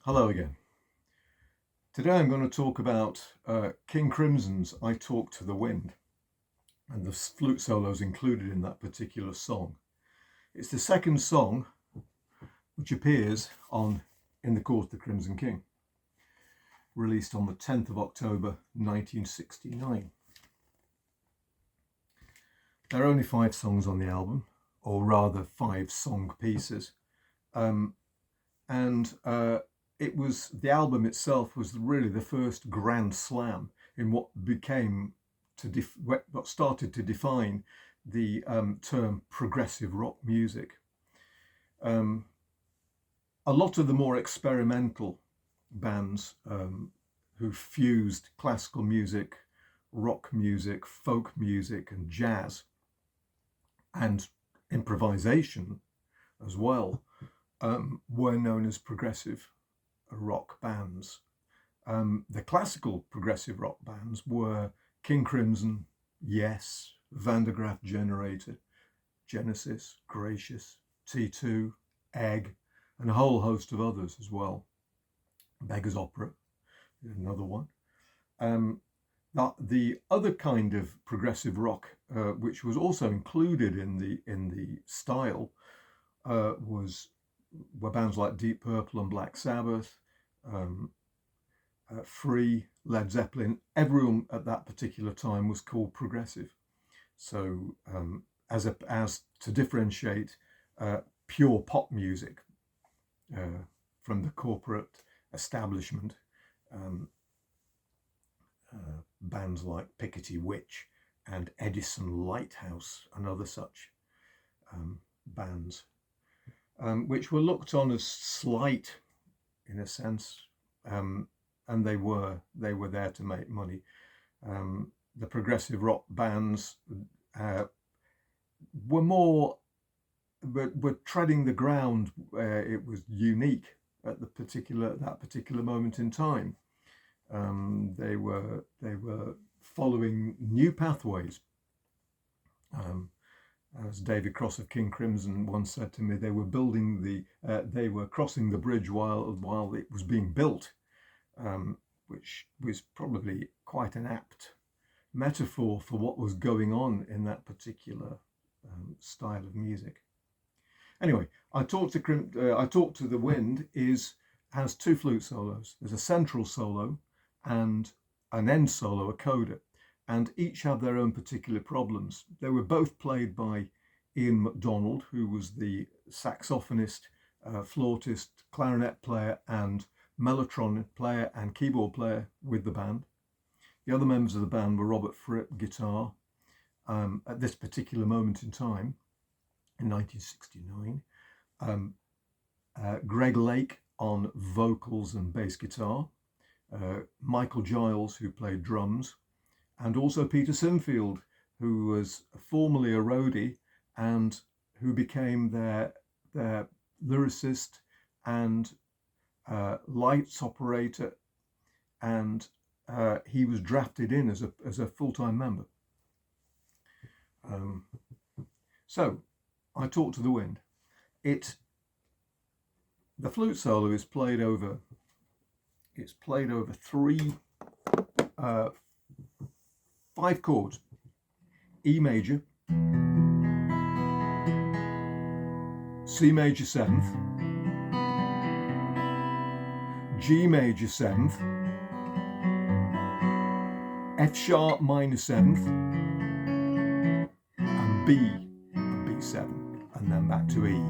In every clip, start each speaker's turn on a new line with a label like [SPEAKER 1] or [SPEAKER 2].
[SPEAKER 1] Hello again. Today I'm going to talk about King Crimson's I Talk to the Wind and the flute solos included in that particular song. It's the second song which appears in the Court of the Crimson King, released on the 10th of October 1969. There are only 5 songs on the album, or rather 5 song pieces, the album itself was really the first grand slam in what started to define the term progressive rock music. A lot of the more experimental bands who fused classical music, rock music, folk music, and jazz, and improvisation as well, were known as progressive rock bands. The classical progressive rock bands were King Crimson, Yes, Van der Graaf Generator, Genesis, Gracious, T2, Egg, and a whole host of others as well. Beggar's Opera, another one. The other kind of progressive rock, which was also included in the style, were bands like Deep Purple and Black Sabbath, Free, Led Zeppelin. Everyone at that particular time was called progressive. So as to differentiate pure pop music from the corporate establishment, bands like Pickety Witch and Edison Lighthouse and other such bands, which were looked on as slight in a sense, and they were there to make money. The progressive rock bands were treading the ground where it was unique at that particular moment in time. They were following new pathways. As David Cross of King Crimson once said to me, they were crossing the bridge while it was being built, which was probably quite an apt metaphor for what was going on in that particular style of music. Anyway, I Talk to the Wind has 2 flute solos. There's a central solo and an end solo, a coda, and each have their own particular problems. They were both played by Ian MacDonald, who was the saxophonist, flautist, clarinet player, and mellotron player and keyboard player with the band. The other members of the band were Robert Fripp, guitar, at this particular moment in time, in 1969. Greg Lake on vocals and bass guitar, Michael Giles, who played drums, and also Peter Sinfield, who was formerly a roadie and who became their lyricist and lights operator, and he was drafted in as a full-time member. So, I Talk to the Wind. The flute solo is played over 5 chords: E major, C major 7th, G major 7th, F sharp minor 7th, and B7, and then back to E.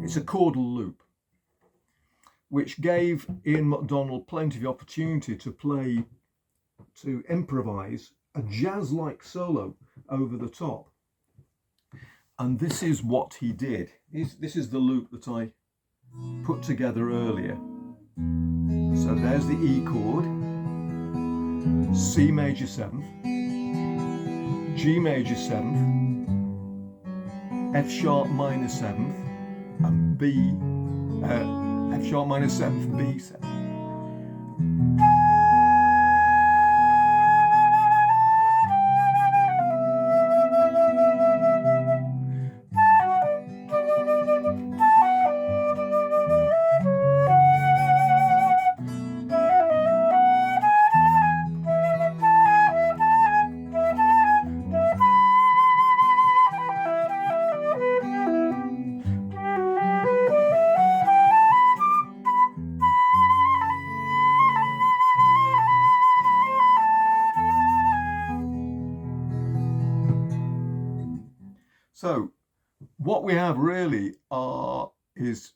[SPEAKER 1] It's a chordal loop, which gave Ian MacDonald plenty of opportunity to improvise a jazz-like solo over the top. And this is what he did. This is the loop that I put together earlier. So there's the E chord, C major 7th, G major 7th, F sharp minor 7th, and F sharp minor 7th, B7. we have really is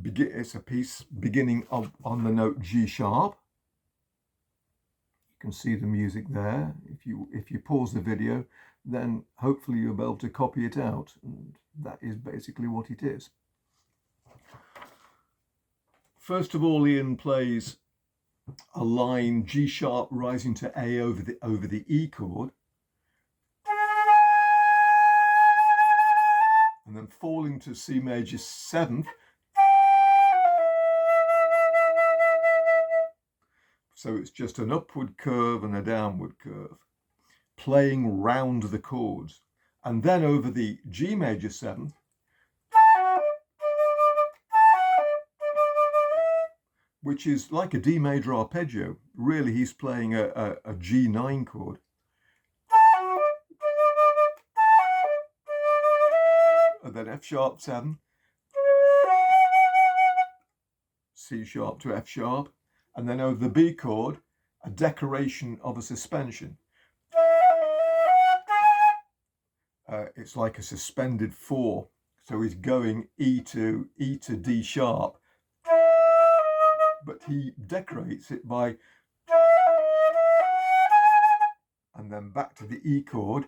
[SPEAKER 1] it's a piece beginning on the note G sharp. You can see the music there. If you pause the video, then hopefully you'll be able to copy it out, and that is basically what it is. First of all, Ian plays a line G sharp rising to A over the E chord, and then falling to C major 7th. So it's just an upward curve and a downward curve, playing round the chords. And then over the G major 7th, which is like a D major arpeggio. Really, he's playing a G9 chord. And then F sharp 7, C sharp to F sharp, and then over the B chord, a decoration of a suspension. It's like a suspended 4. So he's going E to D sharp, but he decorates it by, and then back to the E chord.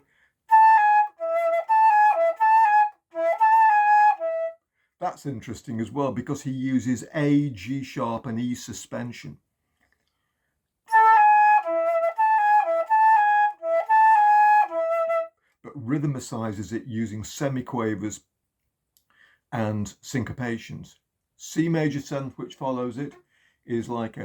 [SPEAKER 1] That's interesting as well, because he uses A, G sharp and E suspension. But rhythmicizes it using semiquavers and syncopations. C major 7th, which follows it, is like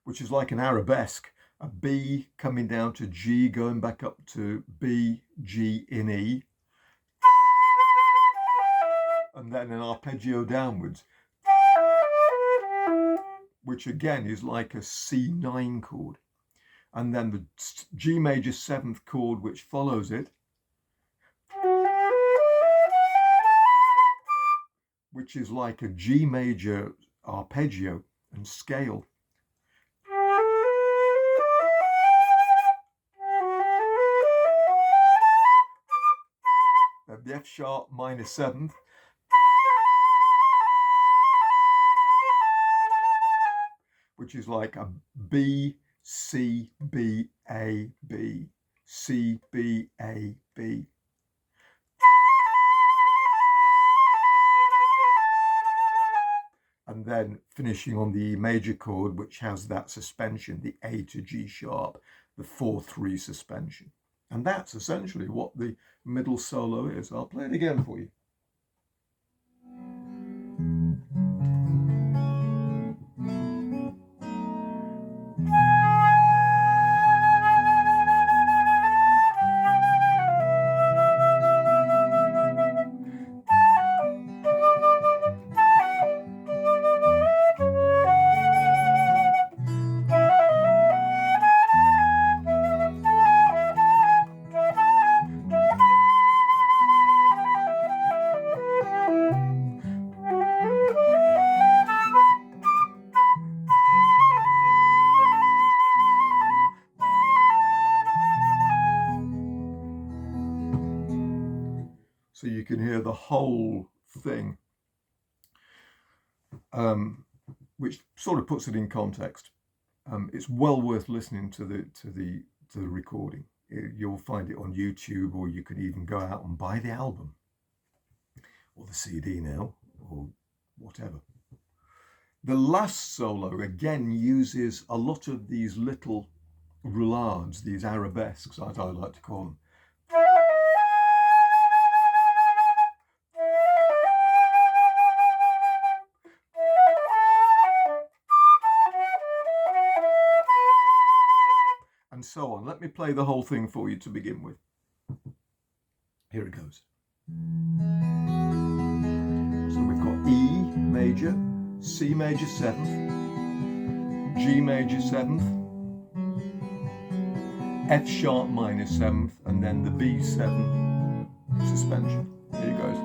[SPEAKER 1] which is like an arabesque. A B coming down to G, going back up to B, G in E, and then an arpeggio downwards, which again is like a C9 chord. And then the G major 7th chord, which follows it, which is like a G major arpeggio and scale. The F sharp minor 7th, which is like a B, C, B, A, B, C, B, A, B. And then finishing on the E major chord, which has that suspension, the A to G sharp, the 4-3 suspension. And that's essentially what the middle solo is. I'll play it again for you. So you can hear the whole thing, which sort of puts it in context. It's well worth listening to the recording. You'll find it on YouTube, or you can even go out and buy the album or the CD now, or whatever. The last solo again uses a lot of these little roulades, these arabesques, as I like to call them. And so on. Let me play the whole thing for you to begin with. Here it goes. So we've got E major, C major 7th, G major 7th, F sharp minor 7th, and then the B7 suspension. Here it goes.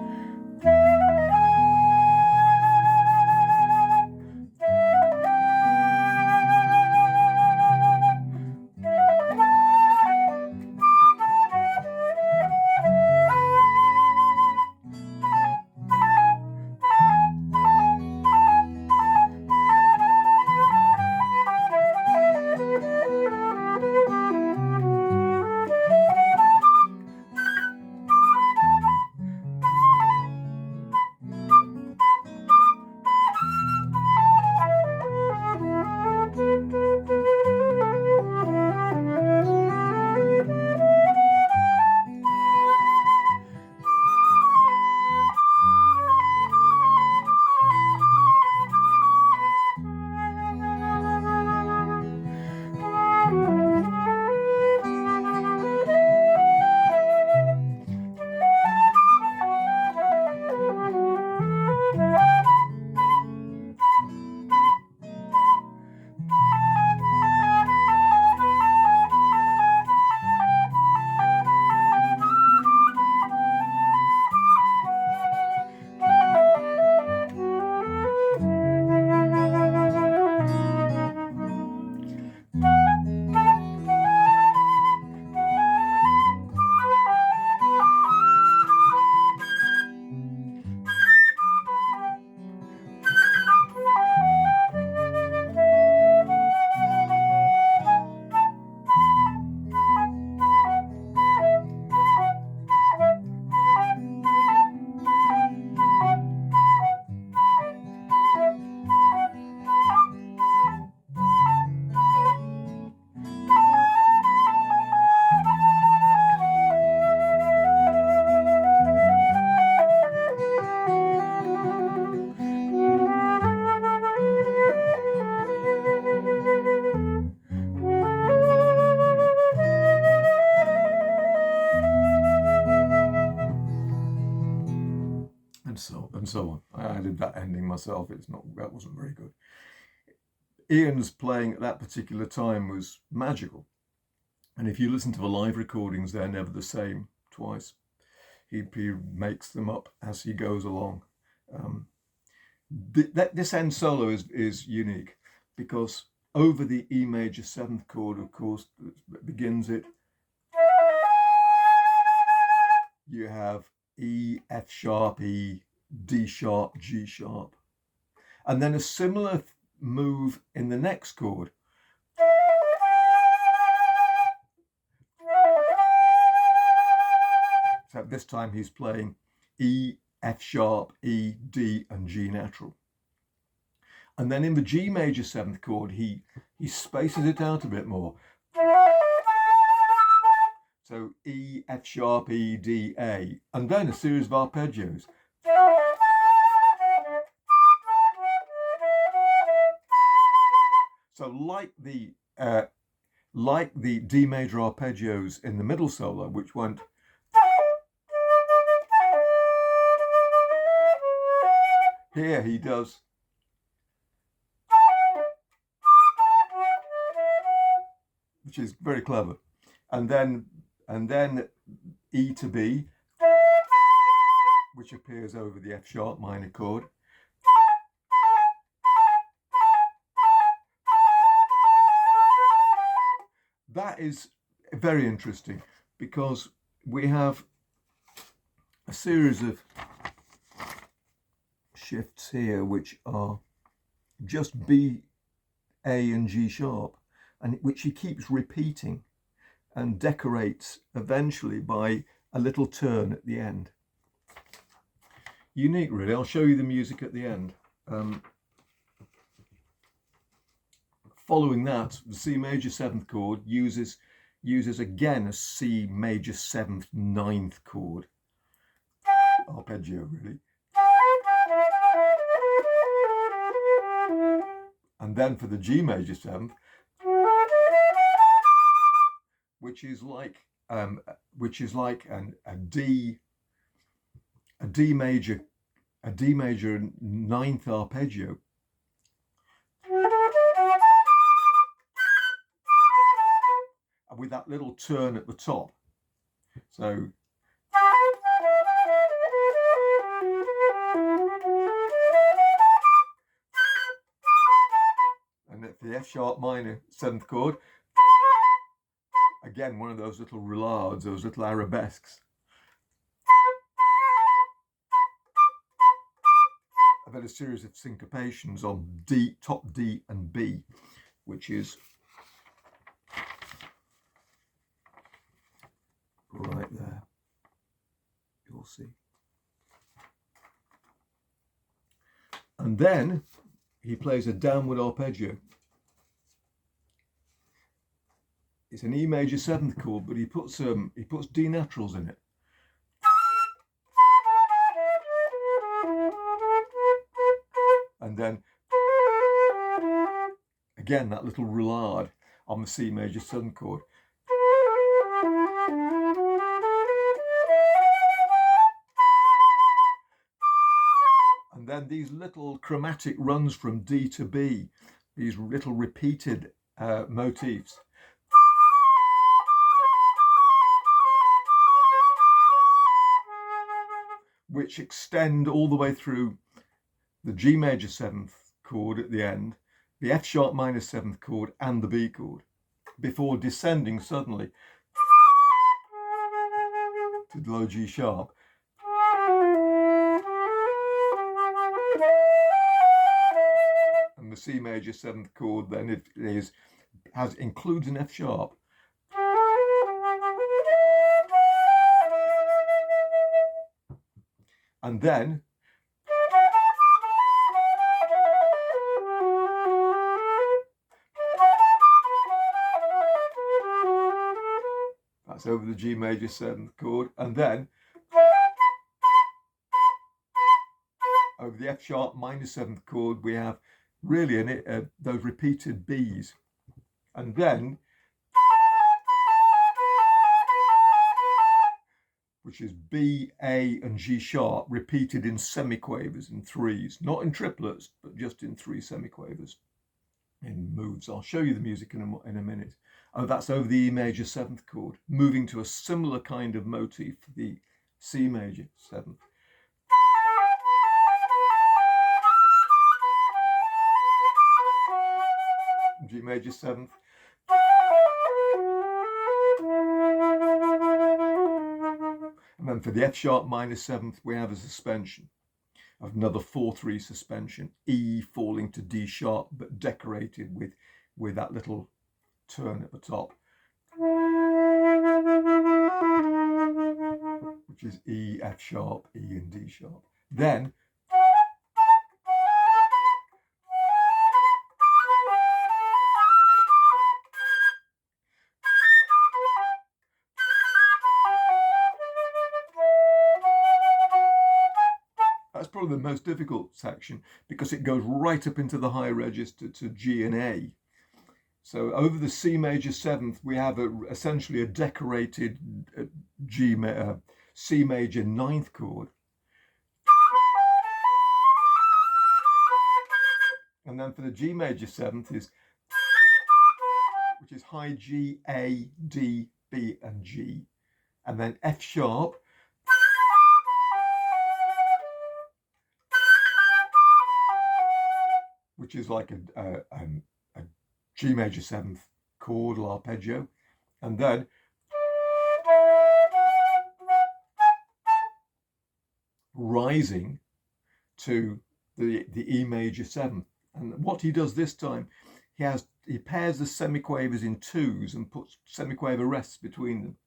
[SPEAKER 1] so on. I added that ending myself. That wasn't very good. Ian's playing at that particular time was magical. And if you listen to the live recordings, they're never the same twice. He makes them up as he goes along. This end solo is unique because over the E major 7th chord, of course, begins it, you have E, F sharp, E, D sharp, G sharp. And then a similar move in the next chord. So this time he's playing E, F sharp, E, D, and G natural. And then in the G major 7th chord, he spaces it out a bit more. So E, F sharp, E, D, A, and then a series of arpeggios. So like the D major arpeggios in the middle solo, which went here, he does which is very clever, and then E to B, which appears over the F sharp minor chord. That is very interesting because we have a series of shifts here which are just B, A, and G sharp, and which he keeps repeating and decorates eventually by a little turn at the end. Unique, really. I'll show you the music at the end. Following that, the C major 7th chord uses again a C major 7th 9th chord. Arpeggio, really. And then for the G major 7th, which is like a D major 9th arpeggio. With that little turn at the top. So and at the F sharp minor 7th chord, again one of those little roulades, those little arabesques. I've had a series of syncopations on D, top D and B, which is right there. You'll see. And then he plays a downward arpeggio. It's an E major 7th chord, but he puts D naturals in it. And then again that little roulade on the C major 7th chord. And then these little chromatic runs from D to B, these little repeated motifs. Which extend all the way through the G major 7th chord at the end, the F sharp minor 7th chord and the B chord, before descending suddenly to low G sharp. And the C major 7th chord then includes an F sharp. And then that's over the G major 7th chord, and then over the F sharp minor 7th chord we have really those repeated B's, and then which is B, A, and G sharp, repeated in semiquavers, in threes, not in triplets, but just in three semiquavers in moves. I'll show you the music in a minute. Oh, that's over the E major seventh chord, moving to a similar kind of motif for the C major seventh. G major seventh. And then for the F sharp minor seventh, we have a suspension of another 4/3 suspension, E falling to D sharp, but decorated with that little turn at the top, which is E, F sharp, E, and D sharp. Then that's probably the most difficult section because it goes right up into the high register to G and A. So over the C major seventh, we have essentially a decorated C major ninth chord. And then for the G major seventh is, which is high G, A, D, B, and G. And then F sharp, which is like a G major seventh chord arpeggio, and then rising to the E major seventh. And what he does this time, he pairs the semiquavers in twos and puts semiquaver rests between them.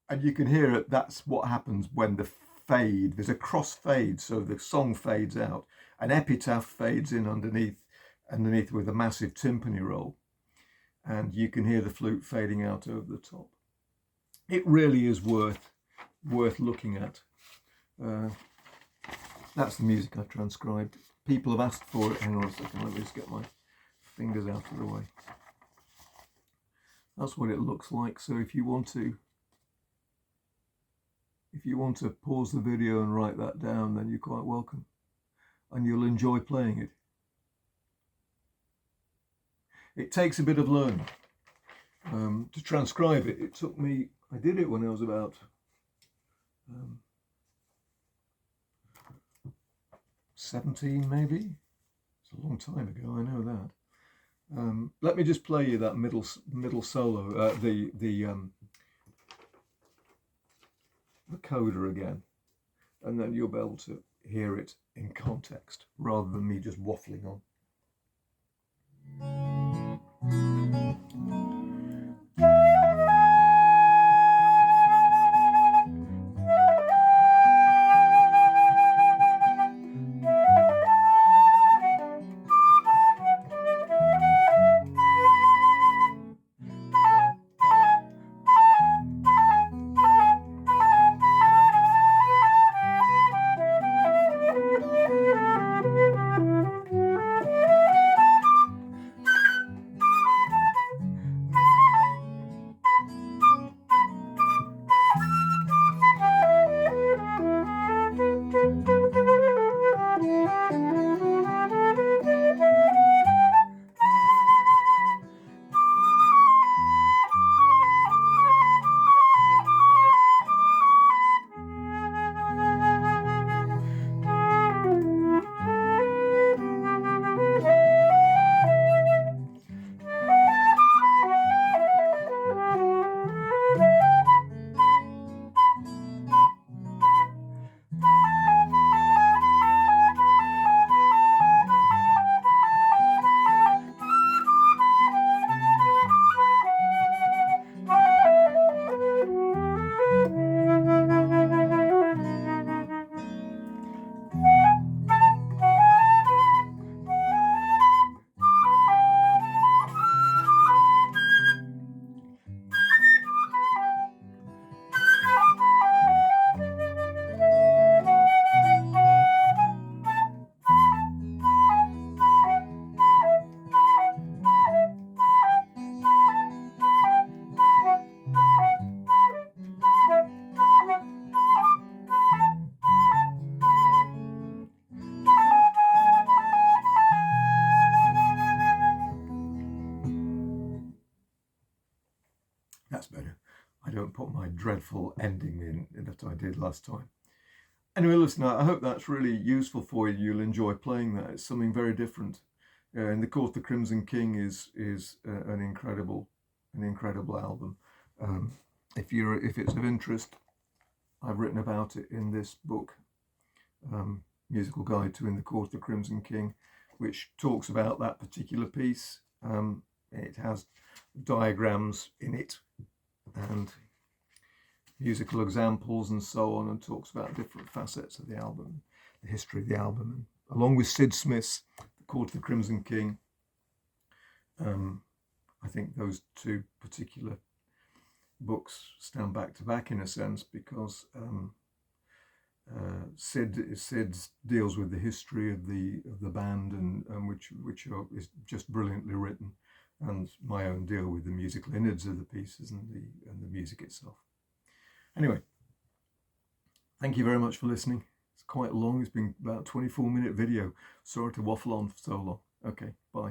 [SPEAKER 1] And you can hear it, that's what happens when the fade, there's a cross fade, so the song fades out. An epitaph fades in underneath with a massive timpani roll. And you can hear the flute fading out over the top. It really is worth looking at. That's the music I've transcribed. People have asked for it. Hang on a second, let me just get my fingers out of the way. That's what it looks like. So if you want to pause the video and write that down, then you're quite welcome. And you'll enjoy playing it. It takes a bit of learning. To transcribe it, it took me, I did it when I was about 17 maybe. It's a long time ago, I know that. Let me just play you that middle solo, the coda again, and then you'll be able to hear it in context rather than me just waffling on. dreadful ending that I did last time. Anyway, listen, I hope that's really useful for you. You'll enjoy playing that. It's something very different. And of course, The Crimson King is an incredible album. If it's of interest, I've written about it in this book, Musical Guide to In the Court of the Crimson King, which talks about that particular piece. It has diagrams in it and musical examples and so on, and talks about different facets of the album, the history of the album, and along with Sid Smith's The Court of the Crimson King. I think those two particular books stand back to back in a sense, because Sid deals with the history of the band, and which is just brilliantly written, and my own deal with the musical innards of the pieces and the music itself. Anyway, thank you very much for listening. It's quite long. It's been about a 24-minute video. Sorry to waffle on for so long. Okay, bye.